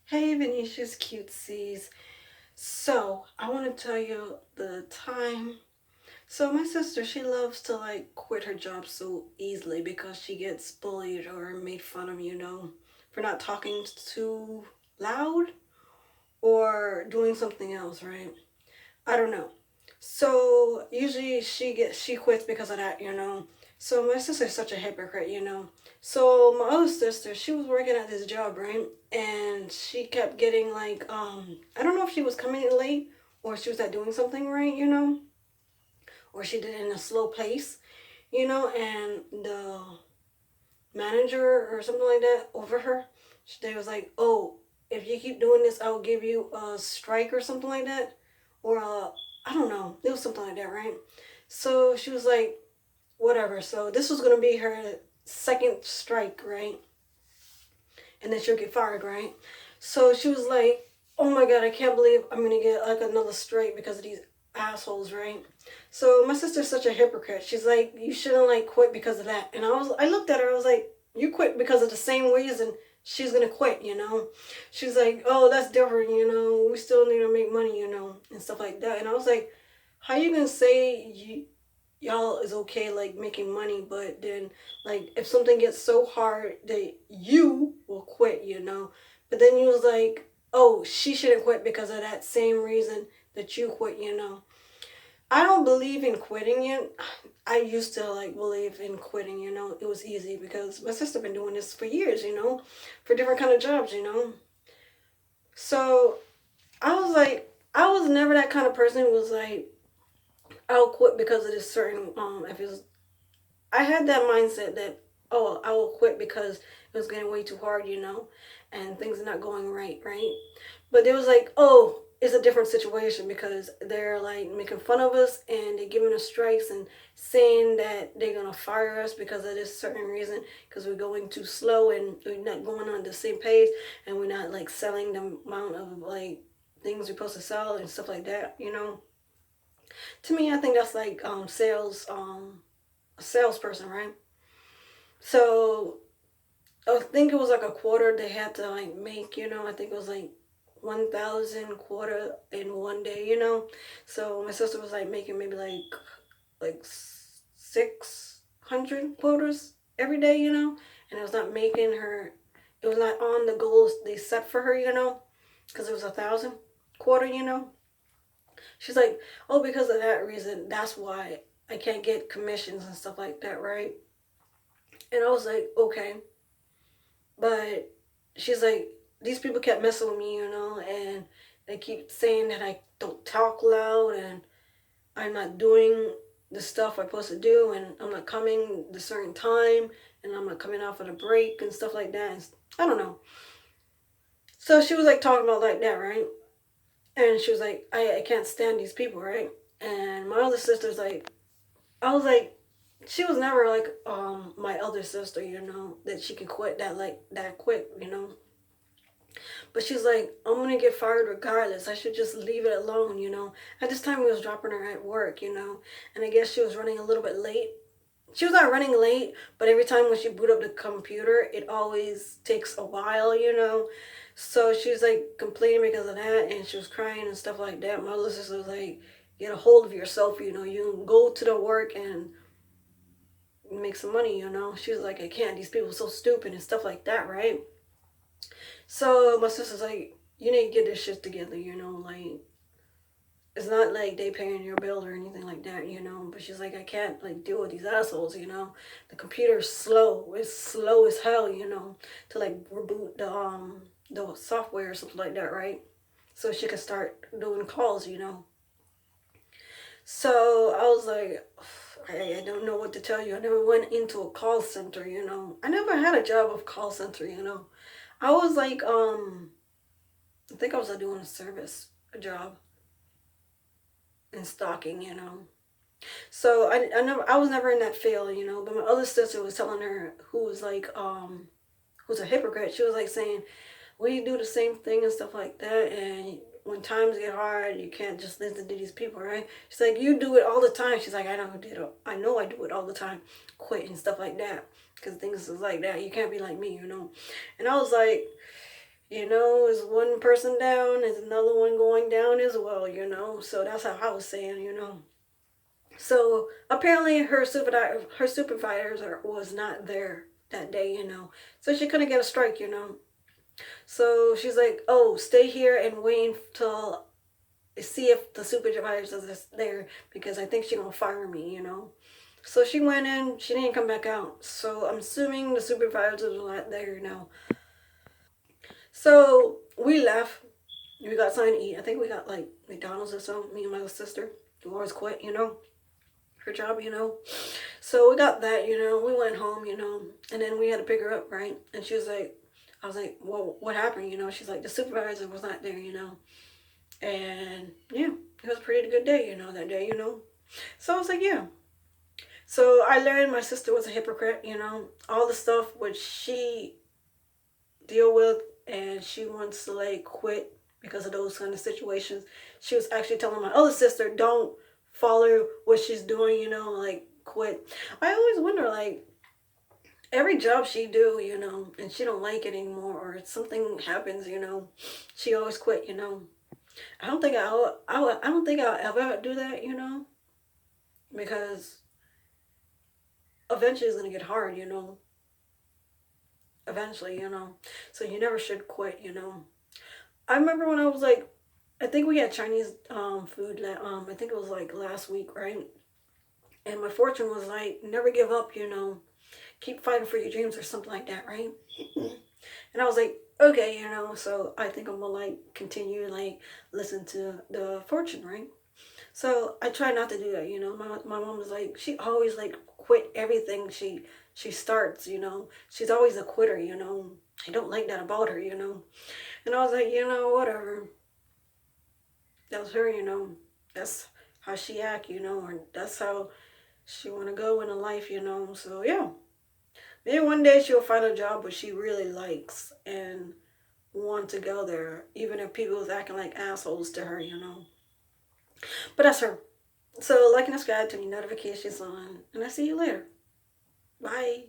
Hey, Venetia's cutesies. So, I want to tell you the time. So, my sister, she loves to quit her job so easily because she gets bullied or made fun of, for not talking too loud or doing something else, right? I don't know. So usually she quits because of that. So my sister's such a hypocrite. So my other sister, she was working at this job, right? And she kept getting I don't know if she was coming in late or she was not doing something right, or she did it in a slow pace, and the manager or something like that over her, they was like, "Oh, if you keep doing this, I'll give you a strike or something like that." Or I don't know. It was something like that, right? So she was like, whatever. So this was gonna be her second strike, right? And then she'll get fired, right? So she was like, oh my god, I can't believe I'm gonna get like another strike because of these assholes, right? So my sister's such a hypocrite. She's like, you shouldn't quit because of that. And I looked at her, I was like, you quit because of the same reason she's gonna quit. She's like, oh, that's different. We still need to make money, and stuff like that. And I was like, how you gonna say y'all is okay making money, but then if something gets so hard that you will quit. But then you was like, oh, she shouldn't quit because of that same reason that you quit. I don't believe in quitting it. I used to believe in quitting. It was easy because my sister been doing this for years, for different kind of jobs. So I was never that kind of person who was like, I'll quit because of this certain if it's I had that mindset that, oh, I will quit because it was getting way too hard, and things are not going right? But it was like, oh, it's a different situation because they're making fun of us and they're giving us strikes and saying that they're gonna fire us because of this certain reason because we're going too slow and we're not going on the same pace and we're not selling the amount of things we're supposed to sell and stuff like that. To me, I think that's sales a salesperson, right? So I think it was like a quarter they had to make. I think it was like 1,000 quarter in one day. So my sister was making maybe like 600 quarters every day. And it was not making her. It was not on the goals they set for her, because it was 1,000 quarter. She's like, oh, because of that reason, that's why I can't get commissions and stuff like that, right? And I was like, okay. But she's like, these people kept messing with me, and they keep saying that I don't talk loud and I'm not doing the stuff I'm supposed to do and I'm not coming the certain time and I'm not coming off of the break and stuff like that. And I don't know. So she was talking about that, right? And she was like, I can't stand these people, right? And my other sister's like, I was like, she was never my other sister, that she could quit that quick. But she's like, I'm gonna get fired regardless. I should just leave it alone. At this time, we was dropping her at work, and I guess she was running a little bit late. She was not running late, but every time when she boot up the computer, it always takes a while. So she was complaining because of that, and she was crying and stuff like that. My little sister was like, get a hold of yourself. You go to the work and make some money. She was like, I can't. These people are so stupid and stuff like that, right? So my sister's like, you need to get this shit together. It's not like they paying your bill or anything like that. But she's like, I can't deal with these assholes. The computer's slow. It's slow as hell, to reboot the software or something like that, right? So she could start doing calls. So I was like, I don't know what to tell you. I never went into a call center. I never had a job of call center. I was I think I was doing a job in stocking. So I was never in that field. But my other sister was telling her who was who's a hypocrite. She was saying, we do the same thing and stuff like that, and when times get hard, you can't just listen to these people, right? She's like, you do it all the time. She's like, I know I do it all the time, quit and stuff like that, because things is like that. You can't be like me. And I was like, Is one person down, is another one going down as well. So that's how I was saying. So apparently her supervisor was not there that day. So she couldn't get a strike. So she's like, "Oh, stay here and wait till see if the supervisor is there because I think she's gonna fire me. So she went in, she didn't come back out. So I'm assuming the supervisor was not there. So we left. We got something to eat. I think we got like McDonald's or something. Me and my sister, who always quit, her job. So we got that. We went home, and then we had to pick her up, right? And she was like, I was like, well, what happened? She's like, the supervisor was not there. And yeah, it was a pretty good day, that day. So I was like, yeah. So I learned my sister was a hypocrite. All the stuff which she deal with and she wants to like quit because of those kind of situations. She was actually telling my other sister, don't follow what she's doing, like quit. I always wonder, like, every job she do, and she don't like it anymore or something happens, she always quit. I don't think I don't think I'll ever do that, because eventually it's gonna get hard. Eventually. So you never should quit. I remember when I was like, I think we had Chinese food. I think it was like last week, right? And my fortune was like, never give up. Keep fighting for your dreams or something like that, right? And I was like, okay. So I think I'm gonna like continue like listen to the fortune, right? So I try not to do that. My mom was like, she always like quit everything she starts. She's always a quitter. I don't like that about her. And I was like, whatever. That's her. That's how she act, or that's how she want to go in life. So yeah, maybe one day she'll find a job what she really likes and want to go there, even if people is acting like assholes to her. But that's her. So like and subscribe to me, notifications on, and I'll see you later. Bye.